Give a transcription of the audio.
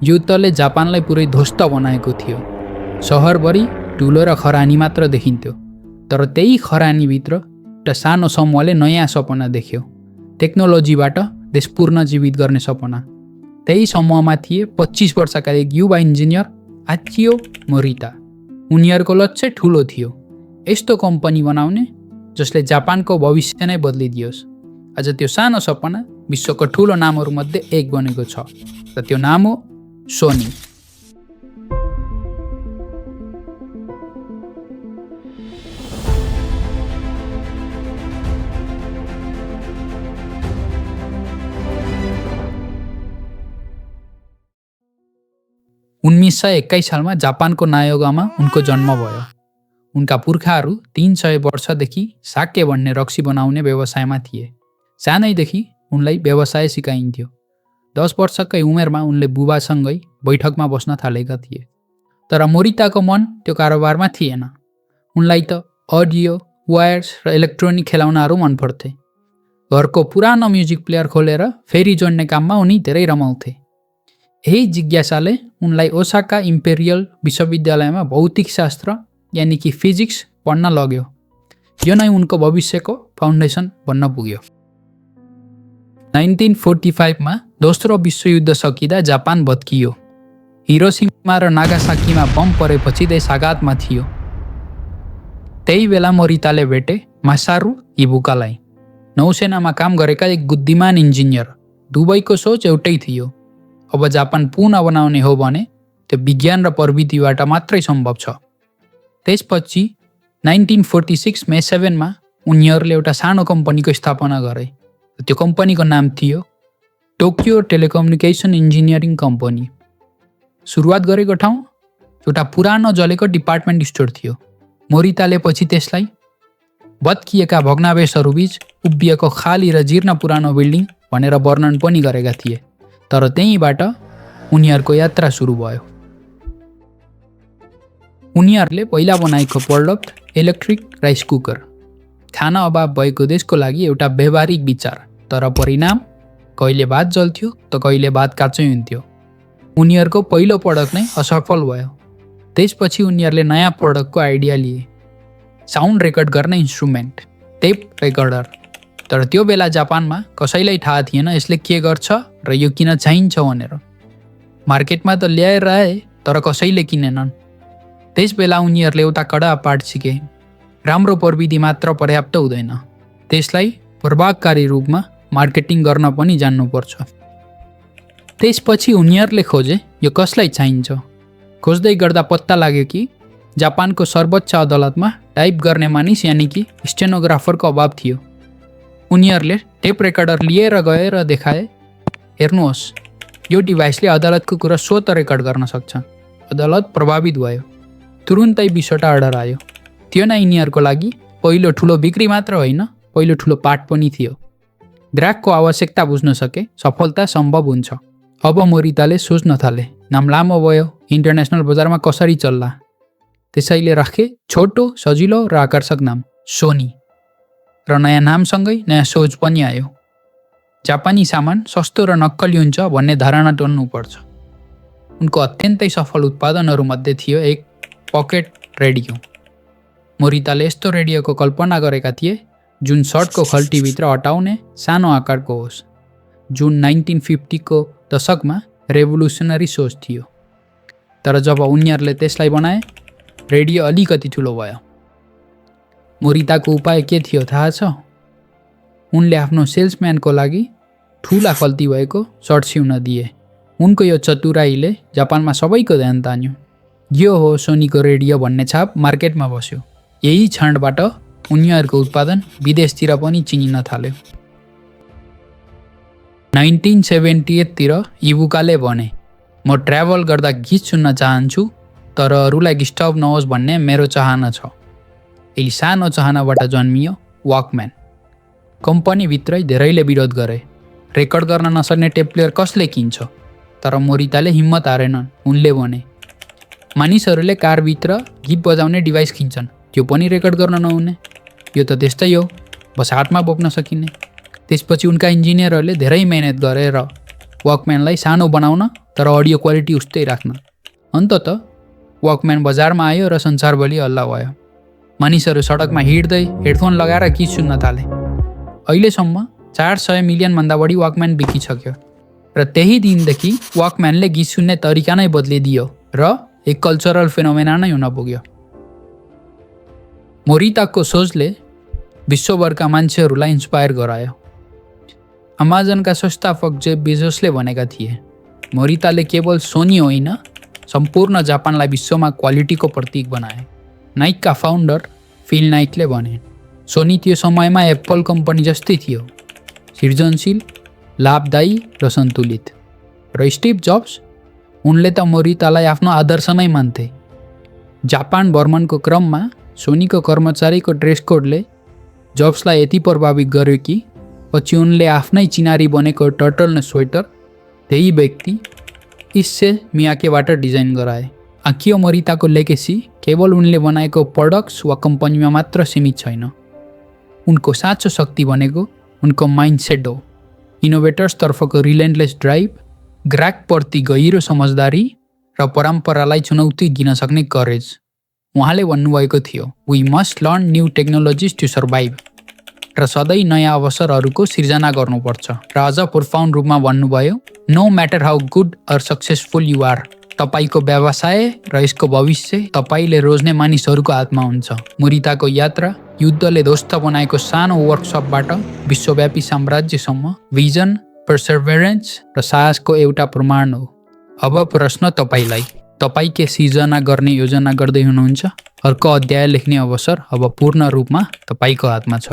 युद्धले जापानलाई पुरै ध्वस्त बनाएको थियो। सहरभरि ठुलो र खरानी मात्र देखिन्थ्यो, तर त्यही खरानीभित्र एउटा सानो समूहले नयाँ सपना देख्यो, टेक्नोलोजीबाट देश पुनर्जीवित गर्ने सपना। त्यही समूहमा थिए 25 वर्षका एक युवा इन्जिनियर आचियो मोरिता। उनीहरूको लक्ष्य ठुलो थियो, यस्तो कम्पनी बनाउने जसले जापानको भविष्य नै बदलिदियोस्। आज त्यो सानो सपना विश्वको ठुलो नामहरूमध्ये एक बनेको छ, र त्यो नाम हो सोनी। सन् 1921 सालमा जापानको नायोगामा उनको जन्म भयो। उनका पुर्खाहरू 300 वर्षदेखि साके भन्ने रक्सी बनाउने व्यवसायमा थिए। सानैदेखि उनलाई व्यवसाय सिकाइन्थ्यो। 10 वर्षकै उमेरमा उनले बुबासँगै बैठकमा बस्न थालेका थिए। तर मोरिताको मन त्यो कारोबारमा थिएन। उनलाई त अडियो, वायर्स र इलेक्ट्रोनिक खेलौनाहरू मन पर्थे। घरको पुरानो म्युजिक प्लेयर खोलेर फेरि जोड्ने काममा उनी धेरै रमाउँथे। यही जिज्ञासाले उनलाई ओसाका इम्पेरियल विश्वविद्यालयमा भौतिक शास्त्र यानि कि फिजिक्स पढ्न लग्यो। यो नै उनको भविष्यको फाउन्डेसन बन्न पुग्यो। 1945 मा दोस्रो विश्वयुद्ध सकिँदा जापान भत्कियो। हिरोसिमा र नागासाकीमा बम परेपछि देश आघातमा थियो। त्यही बेला मोरिताले भेटे मासारू इबुकालाई, नौसेनामा काम गरेका एक बुद्धिमान इन्जिनियर। दुवैको सोच एउटै थियो, अब जापान पुनः बनाउने हो भने त्यो विज्ञान र प्रविधिबाट मात्रै सम्भव छ। त्यसपछि 1946 मे 7 मा उनीहरूले एउटा सानो कम्पनीको स्थापना गरे। त्यो कम्पनीको नाम थियो टोकियो टेलिकम्युनिकेसन इन्जिनियरिङ कम्पनी। सुरुवात गरेको ठाउँ एउटा पुरानो जलेको डिपार्टमेन्ट स्टोर थियो। मोरिताले पछि त्यसलाई भत्किएका भग्नावशेषहरूबीच उभिएको खाली र जीर्ण पुरानो बिल्डिङ भनेर वर्णन पनि गरेका थिए। तर त्यहीँबाट उनीहरूको यात्रा सुरु भयो। उनीहरूले पहिला बनाएको प्रोडक्ट इलेक्ट्रिक राइस कुकर, खाना अभाव भएको देशको लागि एउटा व्यवहारिक विचार, तर परिणाम कहिले भात जल्थ्यो त कहिले भात काँचै हुन्थ्यो। उनीहरूको पहिलो प्रोडक्ट नै असफल भयो। त्यसपछि उनीहरूले नयाँ प्रोडक्टको आइडिया लिए, साउन्ड रेकर्ड गर्ने इन्स्ट्रुमेन्ट, टेप रेकर्डर। तर त्यो बेला जापानमा कसैलाई थाहा थिएन यसले के गर्छ र यो किन चाहिन्छ भनेर। मार्केटमा त ल्याएर आए तर कसैले किनेनन्। त्यस बेला उनीहरूले एउटा कडा पाठ सिके, राम्रो प्रविधि मात्र पर्याप्त हुँदैन, त्यसलाई प्रभावकारी रूपमा मार्केटिङ गर्न पनि जान्नुपर्छ। त्यसपछि उनीहरूले खोजे यो कसलाई चाहिन्छ। खोज्दै गर्दा पत्ता लाग्यो कि जापानको सर्वोच्च अदालतमा टाइप गर्ने मानिस यानि कि स्टेनोग्राफरको अभाव थियो। उनीहरूले टेप रेकर्डर लिएर गएर देखाए, हेर्नुहोस् यो डिभाइसले अदालतको कुरा स्वतः रेकर्ड गर्न सक्छ। अदालत प्रभावित भयो। तुरुन्तै 20वटा अर्डर आयो। त्यो नै यिनीहरूको लागि पहिलो ठुलो बिक्री मात्र होइन, पहिलो ठुलो पाठ पनि थियो। ग्राहकको आवश्यकता बुझ्न सके सफलता सम्भव हुन्छ। अब मोरिताले सोच्न थाले, नाम लामो भयो, इन्टरनेसनल बजारमा कसरी चल्ला। त्यसैले राखे छोटो, सजिलो र आकर्षक नाम सोनी। र नयाँ नामसँगै नयाँ सोच पनि आयो। जापानी सामान सस्तो र नक्कली हुन्छ भन्ने धारणा टोल्नुपर्छ। उनको अत्यन्तै सफल उत्पादनहरूमध्ये थियो एक पकेट रेडियो। मोरिताले यस्तो रेडियोको कल्पना गरेका थिए जुन सर्टको खल्टीभित्र अटाउने सानो आकारको होस्, जुन 1950 को दशकमा रेभोल्युसनरी सोच थियो। तर जब उनीहरूले त्यसलाई बनाए, रेडियो अलिकति ठुलो भयो। मोरिताको उपाय के थियो थाहा छ? उनले आफ्नो सेल्सम्यानको लागि ठुला खल्ती भएको सर्ट सिउन दिए। उनको यो चतुराईले जापानमा सबैको ध्यान तान्यो। यो हो सोनीको रेडियो भन्ने छाप मार्केटमा बस्यो। यही क्षणबाट उनीहरूको उत्पादन विदेशतिर पनि चिनिन थाल्यो। 1978 तिर इबुकाले भने, म ट्राभल गर्दा गीत सुन्न चाहन्छु तर अरूलाई डिस्टर्ब नहोस् भन्ने मेरो चाहना छ। यही सानो चाहनाबाट जन्मियो वाकम्यान। कम्पनीभित्रै धेरैले विरोध गरे, रेकर्ड गर्न नसक्ने टेप प्लेयर कसले किन्छ? तर मोरिताले हिम्मत हारेनन्। उनले भने, मानिसहरूले कारभित्र गीत बजाउने डिभाइस किन्छन्, त्यो पनि रेकर्ड गर्न नहुने, यो त त्यस्तै हो, बस हातमा बोक्न सकिने। त्यसपछि उनका इन्जिनियरहरूले धेरै मेहनत गरेर वकम्यानलाई सानो बनाउन तर अडियो क्वालिटी उस्तै राख्न। अन्ततः वकम्यान बजारमा आयो र संसारभरि हल्ला भयो। मानिसहरू सडकमा हिँड्दै हेडफोन लगाएर गीत सुन्न थाले। अहिलेसम्म 400 मिलियनभन्दा बढी वकम्यान बिकिसक्यो र त्यही दिनदेखि वकम्यानले गीत सुन्ने तरिका नै बदलिदियो र एक कल्चरल फेनोमेना नै हुन पुग्यो। मोरिताको सोचले विश्वभरका मान्छेहरूलाई इन्स्पायर गरायो। अमाजनका संस्थापक जेफ बेजोसले भनेका थिए, मोरिताले केवल सोनी होइन सम्पूर्ण जापानलाई विश्वमा क्वालिटीको प्रतीक बनाए। नाइकका फाउन्डर फिल नाइकले भने, सोनी त्यो समयमा एप्पल कम्पनी जस्तै थियो, सृजनशील, लाभदायी र सन्तुलित। र स्टिभ जब्स, उनले त मोरितालाई आफ्नो आदर्श नै मान्थे। जापान भ्रमणको क्रममा सोनीको कर्मचारीको ड्रेस कोडले जब्सलाई यति प्रभावित गर्यो कि पछि उनले आफ्नै चिनारी बनेको टर्टल स्वेटर त्यही व्यक्ति इस्से मियाकेबाट डिजाइन गराए। आकियो मोरिताको लेगेसी केवल उनले बनाएको प्रोडक्ट्स वा कम्पनीमा मात्र सीमित छैन। उनको साँचो शक्ति भनेको उनको माइन्डसेट हो। इनोभेटर्सतर्फको रिलेन्टलेस ड्राइभ, ग्राहकप्रति गहिरो समझदारी र परम्परालाई चुनौती दिन सक्ने करेज। उहाँले भन्नुभएको थियो, we must learn new technologies to survive, र सधैँ नयाँ अवसरहरूको सिर्जना गर्नुपर्छ। र अझ प्रोफाउन्ड रूपमा भन्नुभयो, no matter how good or successful you are, तपाईँको व्यवसाय र यसको भविष्य तपाईँले रोज्ने मानिसहरूको हातमा हुन्छ। मोरिताको यात्रा युद्धले ध्वस्त बनाएको सानो वर्कसपबाट विश्वव्यापी साम्राज्यसम्म भिजन, पर्सर्भेरेन्स र साहसको एउटा प्रमाण हो। अब प्रश्न तपाईँलाई, तपाईँ के सिर्जना गर्ने योजना गर्दै हुनुहुन्छ? अर्को अध्याय लेख्ने अवसर अब पूर्ण रूपमा तपाईँको हातमा छ।